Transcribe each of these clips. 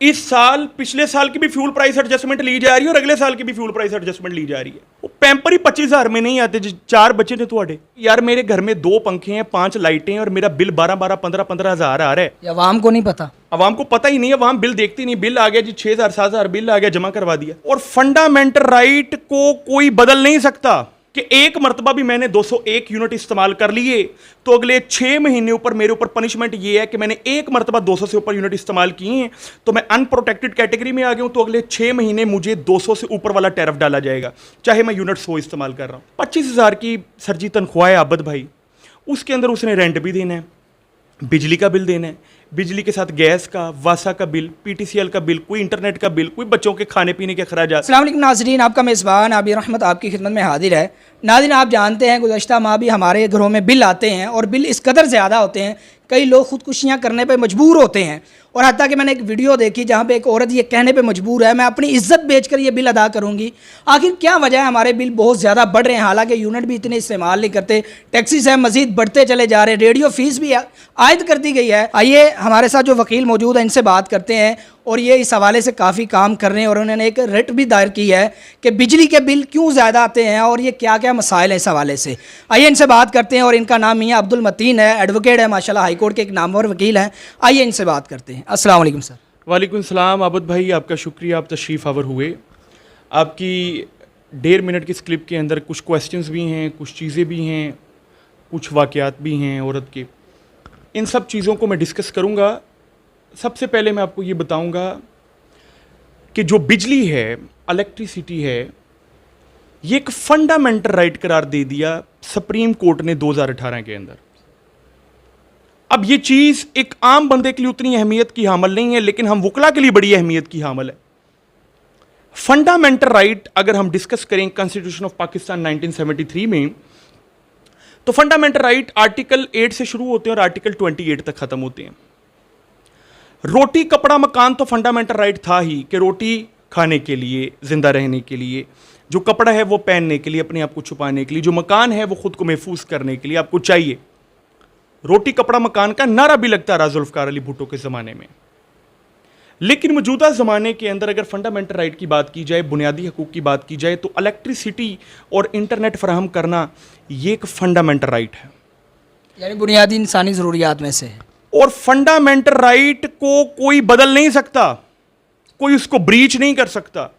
इस साल पिछले साल की भी फ्यूल प्राइस एडजस्टमेंट ली जा रही है और अगले साल की भी फ्यूल प्राइस एडजस्टमेंट ली जा रही है। वो पैंपर ही 25,000 में नहीं आते। चार बच्चे ने ਤੁਹਾਡੇ यार, मेरे घर में 2 पंखे हैं, 5 लाइटें हैं और मेरा बिल 12-12 15-15 हज़ार आ रहा है। आवाम को नहीं पता, आवाम को पता ही नहीं है, आवाम बिल देखती नहीं। बिल आ गया जी 6,000 7,000 बिल आ गया, जमा करवा दिया। और फंडामेंटल राइट को कोई बदल नहीं सकता कि एक मरतबा भी मैंने 201 यूनिट इस्तेमाल कर लिए तो अगले 6 महीने ऊपर मेरे ऊपर पनिशमेंट ये है कि मैंने एक मरतबा 200 से ऊपर यूनिट इस्तेमाल किए हैं तो मैं अनप्रोटेक्टेड कैटेगरी में आ गया हूं, तो अगले 6 महीने मुझे 200 से ऊपर वाला टैरिफ डाला जाएगा, चाहे मैं यूनिट 100 इस्तेमाल कर रहा हूं। 25,000 की सर जी तनख्वाह है आबद भाई, उसके अंदर उसने रेंट भी देना है, बिजली का बिल देना है, बिजली के साथ गैस का, वासा का बिल, पीटीसीएल का बिल, कोई इंटरनेट का बिल, कोई बच्चों के खाने पीने के अखराजात। अस्सलाम वालेकुम नाज़रीन, आपका मेज़बान आबिर रहमत आपकी खिदमत में हाजिर है। नाज़रीन, आप जानते हैं गुज़श्ता माह भी हमारे घरों में बिल आते हैं और बिल इस कदर ज़्यादा होते हैं, कई लोग ख़ुदकुशियाँ करने पर मजबूर होते हैं। और हत्ता कि मैंने एक वीडियो देखी जहाँ पे एक औरत ये कहने पे मजबूर है, मैं अपनी इज्जत बेचकर ये बिल अदा करूँगी। आखिर क्या वजह है हमारे बिल बहुत ज़्यादा बढ़ रहे हैं, हालांकि यूनिट भी इतने इस्तेमाल नहीं करते, टैक्सीज है मज़ीद बढ़ते चले जा रहे हैं, रेडियो फीस भी आयद कर दी गई है। आइए हमारे साथ जो वकील मौजूद है इनसे बात करते हैं और ये इस हवाले से काफ़ी काम कर रहे हैं और उन्होंने एक रिट भी दायर की है कि बिजली के बिल क्यों ज़्यादा आते हैं और ये क्या क्या मसाइल हैं इस हवाले से। आइए इनसे बात करते हैं। और इनका नाम मियां अब्दुल मतीन है, एडवोकेट है, माशाल्लाह हाई कोर्ट के एक नामवर वकील हैं। आइए इनसे बात करते हैं। अस्सलाम वालेकुम सर। वालेकुम सलाम आबद भाई, आपका शुक्रिया, आप तशरीफ़ आवर हुए। आपकी 1.5 मिनट की इस क्लिप के अंदर कुछ क्वेश्चंस भी हैं, कुछ चीज़ें भी हैं, कुछ वाक़यात भी हैं औरत के। इन सब चीज़ों को मैं डिस्कस करूँगा। सबसे पहले मैं आपको ये बताऊँगा कि जो बिजली है, इलेक्ट्रिसिटी है, ये एक फंडामेंटल राइट करार दे दिया सुप्रीम कोर्ट ने 2018 के अंदर। अब ये चीज़ एक आम बंदे के लिए उतनी अहमियत की हामल नहीं है, लेकिन हम वकला के लिए बड़ी अहमियत की हामल है। फंडामेंटल राइट अगर हम डिस्कस करें कॉन्स्टिट्यूशन ऑफ पाकिस्तान 1973 में, तो फंडामेंटल राइट आर्टिकल 8 से शुरू होते हैं और आर्टिकल 28 तक खत्म होते हैं। रोटी कपड़ा मकान तो फंडामेंटल राइट था ही कि रोटी खाने के लिए, जिंदा रहने के लिए, जो कपड़ा है वो पहनने के लिए, अपने आप को छुपाने के लिए, जो मकान है वो खुद को महफूज करने के लिए आपको चाहिए। रोटी कपड़ा मकान का नारा भी लगता रहा जुल्फ़िकार अली भुट्टो के ज़माने में। लेकिन मौजूदा ज़माने के अंदर अगर फंडामेंटल राइट की बात की जाए, बुनियादी हकूक़ की बात की जाए, तो इलेक्ट्रिसिटी और इंटरनेट फराहम करना ये एक फंडामेंटल राइट है, यानी बुनियादी इंसानी ज़रूरियात में से है। और फंडामेंटल राइट को कोई बदल नहीं सकता, कोई उसको ब्रीच नहीं कर सकता।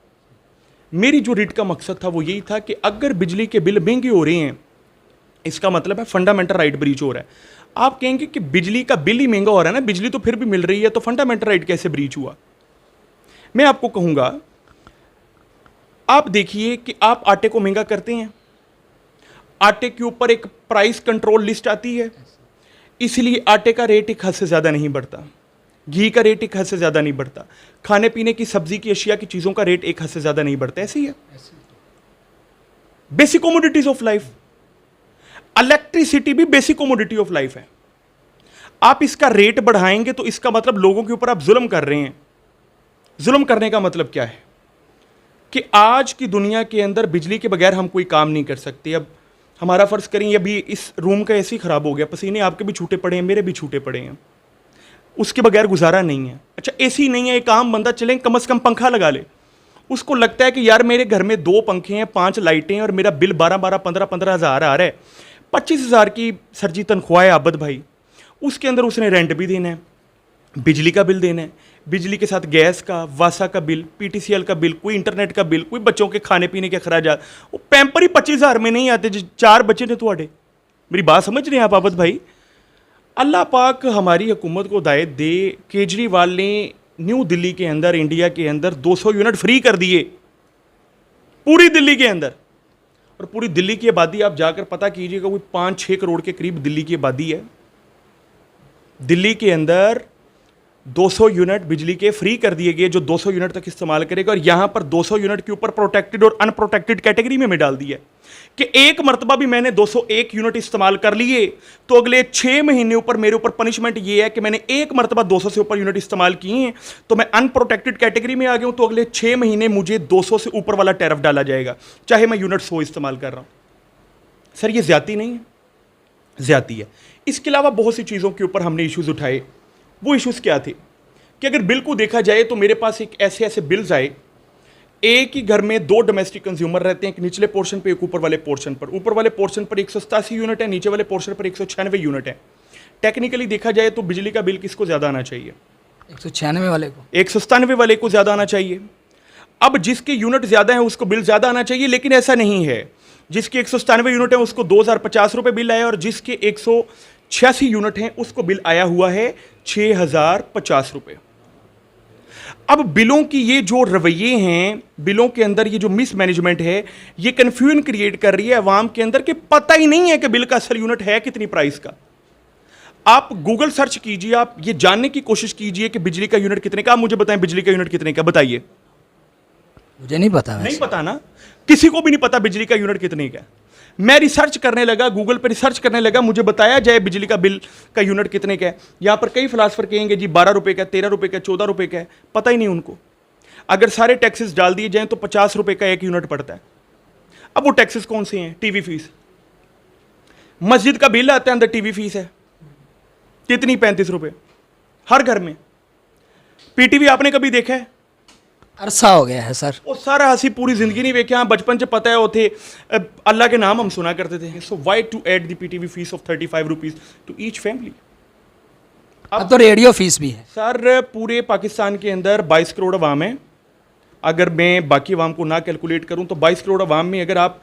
मेरी जो रिट का मकसद था वो यही था कि अगर बिजली के बिल महंगे हो रहे हैं, इसका मतलब है फंडामेंटल राइट ब्रीच हो रहा है। आप कहेंगे कि बिजली का बिल ही महंगा हो रहा है ना, बिजली तो फिर भी मिल रही है, तो फंडामेंटल राइट कैसे ब्रीच हुआ? मैं आपको कहूंगा, आप देखिए कि आप आटे को महंगा करते हैं, आटे के ऊपर एक प्राइस कंट्रोल लिस्ट आती है, इसलिए आटे का रेट एक हद से ज़्यादा नहीं बढ़ता, घी का रेट एक हद से ज़्यादा नहीं बढ़ता, खाने पीने की सब्जी की अशिया की चीज़ों का रेट एक हद से ज़्यादा नहीं बढ़ता। ऐसे ही है basic commodities of life. Electricity भी बेसिक कमोडिटी ऑफ लाइफ है। आप इसका रेट बढ़ाएंगे तो इसका मतलब लोगों के ऊपर आप जुल्म कर रहे हैं। जुल्म करने का मतलब क्या है कि आज की दुनिया के अंदर बिजली के बगैर हम कोई काम नहीं कर सकते। अब हमारा फर्ज करें, अभी इस रूम का एसी खराब हो गया, पसीने आपके भी छूटे पड़े हैं, मेरे भी छूटे पड़े हैं, उसके बगैर गुजारा नहीं है। अच्छा, एसी नहीं है, एक आम बंदा चले कम से कम पंखा लगा ले, उसको लगता है कि यार मेरे घर में 2 पंखे हैं, 5 लाइटें हैं और मेरा बिल 12-12 15-15 हज़ार आ रहा है। 25,000 की सर जी तनख्वाह है आबद भाई, उसके अंदर उसने रेंट भी देना है, बिजली का बिल देना है, बिजली के साथ गैस का, वासा का बिल, पीटीसीएल का बिल, कोई इंटरनेट का बिल, कोई बच्चों के खाने पीने के अखराजात। वो पैंपर ही 25,000 में नहीं आते। 4 बच्चे ने ਤੁਹਾਡੇ। मेरी बात समझ रहे हैं आप आबद भाई? अल्लाह पाक हमारी हुकूमत को हिदायत दे। केजरीवाल ने न्यू दिल्ली के अंदर, इंडिया के अंदर 200 यूनिट फ्री कर दिए पूरी दिल्ली के अंदर। और पूरी दिल्ली की आबादी आप जाकर पता कीजिएगा, कोई 5-6 करोड़ के करीब दिल्ली की आबादी है। दिल्ली के अंदर 200 यूनिट बिजली के फ्री कर दिए गए, जो 200 यूनिट तक इस्तेमाल करेगा। और यहां पर 200 यूनिट के ऊपर प्रोटेक्टेड और अनप्रोटेक्टेड कैटेगरी में डाल दिया कि एक मरतबा भी मैंने 201 यूनिट इस्तेमाल कर लिए तो अगले 6 महीने ऊपर मेरे ऊपर पनिशमेंट ये है कि मैंने एक मरतबा 200 से ऊपर यूनिट इस्तेमाल किए हैं तो मैं अनप्रोटेक्टेड कैटेगरी में आ गया हूं, तो अगले 6 महीने मुझे 200 से ऊपर वाला टैरिफ डाला जाएगा, चाहे मैं यूनिट 100 इस्तेमाल कर रहा हूं। सर, ये ज्यादती नहीं है? ज्यादती है। इसके अलावा बहुत सी चीज़ों के ऊपर हमने इश्यूज़ उठाए। वो इश्यूज़ क्या थे कि अगर बिल को देखा जाए तो मेरे पास एक ऐसे ऐसे बिल्स आए, एक ही घर में 2 डोमेस्टिक कंज्यूमर रहते हैं, एक निचले पोर्शन पे एक ऊपर वाले पोर्शन पर। ऊपर वाले पोर्शन पर 187 यूनिट है, नीचे वाले पोर्शन पर 196 यूनिट है। टेक्निकली देखा जाए तो बिजली का बिल किसको ज़्यादा आना चाहिए? 196 वाले को। 197 वाले को ज़्यादा आना चाहिए। अब जिसके यूनिट ज़्यादा है उसको बिल ज़्यादा आना चाहिए, लेकिन ऐसा नहीं है। जिसके 197 यूनिट है उसको 2050 रुपये बिल आया, और जिसके 186 यूनिट हैं उसको बिल आया हुआ है 6050 रुपये। अब बिलों की ये जो रवैये हैं, बिलों के अंदर ये जो मिसमैनेजमेंट है, ये कंफ्यूजन क्रिएट कर रही है अवाम के अंदर कि पता ही नहीं है कि बिल का असल यूनिट है कितनी प्राइस का। आप गूगल सर्च कीजिए, आप ये जानने की कोशिश कीजिए कि बिजली का यूनिट कितने का। आप मुझे बताएं बिजली का यूनिट कितने का, बताइए। मुझे नहीं पता। नहीं पता ना, किसी को भी नहीं पता बिजली का यूनिट कितने का। मैं रिसर्च करने लगा, गूगल पे रिसर्च करने लगा, मुझे बताया जाए बिजली का बिल का यूनिट कितने का है। यहां पर कई फिलासफर कहेंगे जी 12 रुपए का, 13 रुपए का, 14 रुपए का है, पता ही नहीं उनको। अगर सारे टैक्सेस डाल दिए जाएं तो 50 रुपए का एक यूनिट पड़ता है। अब वो टैक्सेस कौन से हैं? टीवी फीस, मस्जिद का बिल आता है, अंदर टीवी फीस है कितनी? 35 रुपए हर घर में। पीटीवी आपने कभी देखा है? अरसा हो गया है सर। वो सारा हंसी पूरी जिंदगी नहीं देखे। हाँ, बचपन से पता है वो थे, अल्लाह के नाम हम सुना करते थे। So why to add the PTV fees of 35 rupees to each family? अब तो रेडियो फीस भी है सर। पूरे पाकिस्तान के अंदर 22 करोड़ अवाम है। अगर मैं बाकी अवाम को ना कैलकुलेट करूं तो 22 करोड़ अवाम में अगर आप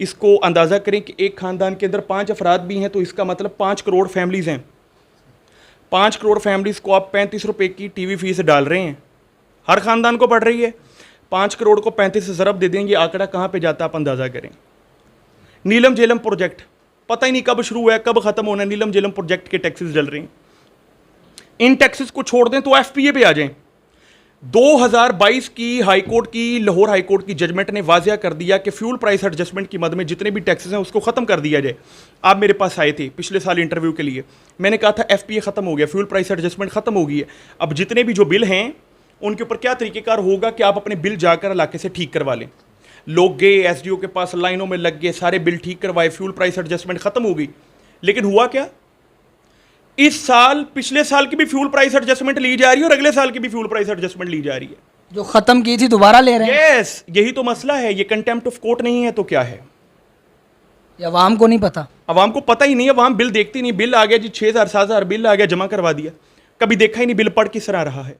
इसको अंदाज़ा करें कि एक ख़ानदान के अंदर 5 अफराद भी हैं, तो इसका मतलब 5 करोड़ फैमिलीज़ हैं। 5 करोड़ फैमिलीज़ को आप 35 रुपये की टीवी फीस डाल रहे हैं, हर ख़ानदान को पड़ रही है। 5 करोड़ को 35 से ज़रब दे देंगे, आंकड़ा कहाँ पे जाता है आप अंदाज़ा करें। नीलम झेलम प्रोजेक्ट पता ही नहीं कब शुरू हुआ है, कब ख़त्म होना है। नीलम झेलम प्रोजेक्ट के टैक्सेस डल रहे हैं। इन टैक्सेस को छोड़ दें तो एफपीए पे आ जाएं। 2022 की हाईकोर्ट की, लाहौर हाईकोर्ट की जजमेंट ने वाजिया कर दिया कि फ्यूल प्राइस एडजस्टमेंट की मद में जितने भी टैक्सेस हैं उसको ख़त्म कर दिया जाए। आप मेरे पास आए थे पिछले साल इंटरव्यू के लिए, मैंने कहा था एफपीए ख़त्म हो गया, फ्यूल प्राइस एडजस्टमेंट ख़त्म हो गई है। अब जितने भी जो बिल हैं उनके ऊपर क्या तरीक़ेकार होगा कि आप अपने बिल जाकर इलाके से ठीक करवा लें। लोग गए एसडीओ के पास, लाइनों में लग गए, सारे बिल ठीक करवाए, फ्यूल प्राइस एडजस्टमेंट ख़त्म हो गई। लेकिन हुआ क्या? इस साल पिछले साल की भी फ्यूल प्राइस एडजस्टमेंट ली जा रही है और अगले साल की भी फ्यूल प्राइस एडजस्टमेंट ली जा रही है। जो खत्म की थी दोबारा ले रहे हैं। यस, यही तो मसला है। ये कंटेम्प्ट ऑफ कोर्ट नहीं है तो क्या है? ये अवाम को नहीं पता। अवाम को पता ही नहीं है, अवाम बिल देखती नहीं। बिल आ गया जी 6,000 7,000 बिल आ गया, जमा करवा दिया, कभी देखा ही नहीं बिल पढ़ किस तरह रहा है।